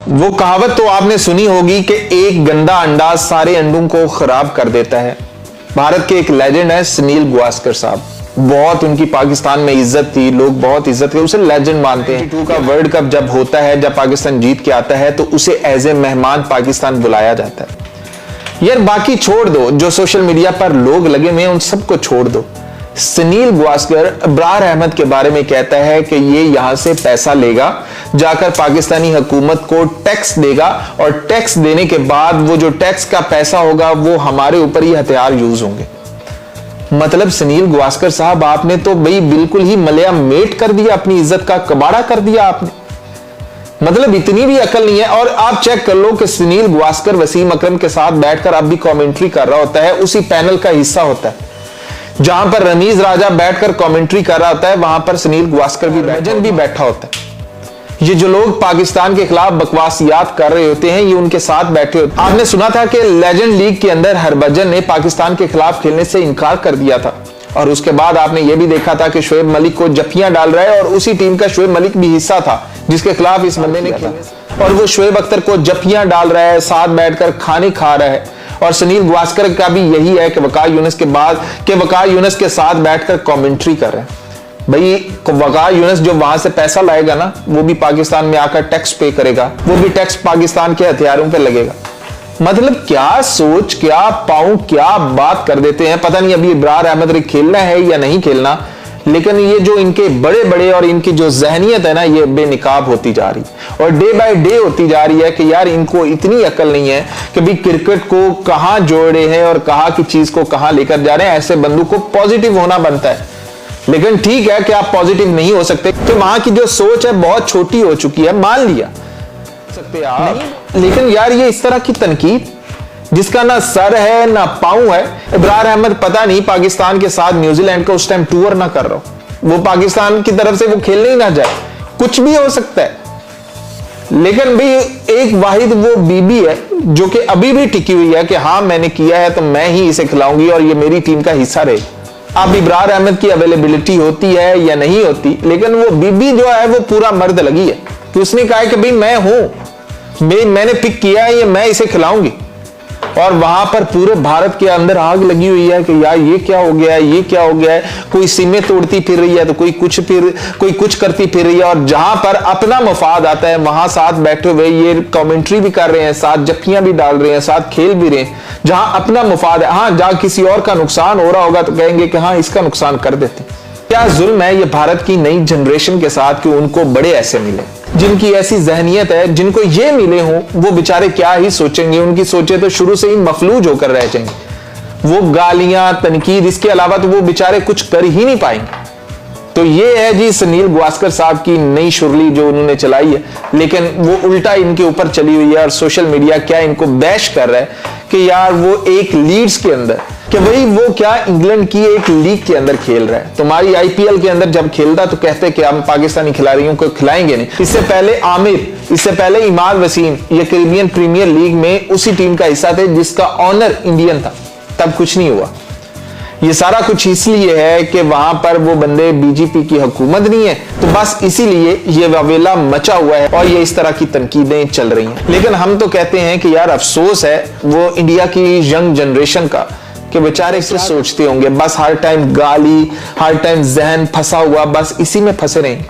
वो कहावत तो आपने सुनी होगी कि एक गंदा अंडा सारे अंडों को खराब कर देता है। भारत के एक लेजेंड है सुनील गावस्कर साहब, बहुत उनकी पाकिस्तान में इज्जत थी, लोग बहुत इज्जत करते, उसे लेजेंड मानते हैं। 92 का वर्ल्ड कप जब होता है, जब पाकिस्तान जीत के आता है तो उसे एज ए मेहमान पाकिस्तान बुलाया जाता है। यार बाकी छोड़ दो, जो सोशल मीडिया पर लोग लगे हुए हैं उन सबको छोड़ दो। सुनील गावस्कर इब्रार अहमद के बारे में कहता है कि ये यहां से पैसा लेगा, जाकर पाकिस्तानी हुकूमत को टैक्स देगा और टैक्स देने के बाद वो जो टैक्स का पैसा होगा वो हमारे ऊपर ही हथियार यूज होंगे। मतलब सुनील गावस्कर साहब, आपने तो भाई बिल्कुल ही मलया मेट कर दिया, अपनी इज्जत का कबाड़ा कर दिया आपने। मतलब इतनी भी अकल नहीं है। और आप चेक कर लो कि सुनील गावस्कर वसीम अकरम के साथ बैठकर अब भी कमेंट्री कर रहा होता है, उसी पैनल का हिस्सा होता है। जहां पर रमीज राजा बैठकर कमेंट्री कर रहा होता है वहां पर सुनील गावस्कर भी बैठा होता है। ये जो लोग पाकिस्तान के खिलाफ बकवासियात कर रहे होते हैं ये उनके साथ बैठे होते हैं। आपने सुना था कि लेजेंड लीग के अंदर हरभजन ने पाकिस्तान के खिलाफ खेलने से इनकार कर दिया था और उसके बाद आपने ये भी देखा था कि शोएब मलिक को जफ्फियां डाल रहा है और उसी टीम का शोएब मलिक भी हिस्सा था जिसके खिलाफ इस बंदे ने खेला और वो शोएब अख्तर को जफ्फियां डाल रहा है, साथ बैठकर खाने खा रहा है। और सुनील गावस्कर का भी यही है कि वकार यूनिस के साथ बैठकर कमेंट्री कर रहे हैं। भाई वकार यूनिस जो वहां से पैसा लाएगा ना, वो भी पाकिस्तान में आकर टैक्स पे करेगा, वो भी टैक्स पाकिस्तान के हथियारों पे लगेगा। मतलब क्या सोच, क्या पाऊं, क्या बात कर देते हैं। पता नहीं अभी इब्रार अहमद खेलना है या नहीं खेलना, लेकिन ये जो इनके बड़े बड़े और इनकी जो जहनियत है ना, ये बेनिकाब होती जा रही और डे बाय डे होती जा रही है कि यार इनको इतनी अकल नहीं है कि भी क्रिकेट को कहां जोड़े हैं और कहां की चीज को कहां लेकर जा रहे हैं। ऐसे बंदों को पॉजिटिव होना बनता है, लेकिन ठीक है कि आप पॉजिटिव नहीं हो सकते कि वहां की जो सोच है बहुत छोटी हो चुकी है, मान लिया सकते आप। लेकिन यार ये इस तरह की तनकीद जिसका ना सर है ना पांव है। इब्रार अहमद पता नहीं पाकिस्तान के साथ न्यूजीलैंड का उस टाइम टूर ना कर रहा हो, वो पाकिस्तान की तरफ से वो खेलने ही ना जाए, कुछ भी हो सकता है। लेकिन भाई एक वाहिद वो बीबी है जो कि अभी भी टिकी हुई है कि हाँ मैंने किया है तो मैं ही इसे खिलाऊंगी और ये मेरी टीम का हिस्सा रहे। अब इब्रार अहमद की अवेलेबिलिटी होती है या नहीं होती, लेकिन वो बीबी जो है वो पूरा मर्द लगी है कि उसने कहा है कि भाई मैं हूं, मैंने पिक किया है, ये मैं इसे खिलाऊंगी। और वहां पर पूरे भारत के अंदर आग लगी हुई है कि यार ये क्या हो गया है, ये क्या हो गया है। कोई सीमें तोड़ती फिर रही है तो कोई कुछ करती फिर रही है। और जहां पर अपना मफाद आता है वहां साथ बैठे हुए ये कमेंट्री भी कर रहे हैं, साथ जफ्फियां भी डाल रहे हैं, साथ खेल भी रहे हैं। जहां अपना मफाद है, हाँ जहां किसी और का नुकसान हो रहा होगा तो कहेंगे कि हाँ इसका नुकसान कर देते। क्या जुल्म है ये भारत की नई जनरेशन के साथ कि उनको बड़े ऐसे मिले, जिनकी ऐसी जहनियत है, जिनको ये मिले हों, वो बेचारे क्या ही सोचेंगे। उनकी सोचे तो शुरू से ही मफलूज होकर रह जाएंगे। वो गालियां, तनकीद, इसके अलावा तो वो बेचारे कुछ कर ही नहीं पाएंगे। तो ये है जी सुनील गावस्कर साहब की नई शुरली जो उन्होंने चलाई है, लेकिन वो उल्टा इनके ऊपर चली हुई है। और सोशल मीडिया क्या इनको बैश कर रहा है कि यार वो एक लीड्स के अंदर, कि भाई वो क्या इंग्लैंड की एक लीग के अंदर खेल रहा है। तुम्हारी आईपीएल के अंदर जब खेलता तो कहते कि हम पाकिस्तानी खिलाड़ियों को खिलाएंगे नहीं। इससे पहले आमिर, इससे पहले इमाद वसीम ये कैरिबियन प्रीमियर लीग में उसी टीम का हिस्सा थे जिसका ऑनर इंडियन था, तब कुछ नहीं हुआ। ये सारा कुछ इसलिए है कि वहां पर वो बंदे बीजेपी की हुकूमत नहीं है, तो बस इसीलिए ये वावेला मचा हुआ है और ये इस तरह की तनकीदें चल रही हैं। लेकिन हम तो कहते हैं कि यार अफसोस है वो इंडिया की यंग जनरेशन का कि बेचारे इसे सोचते होंगे, बस हर टाइम गाली, हर टाइम जहन फंसा हुआ, बस इसी में फंसे रहेंगे।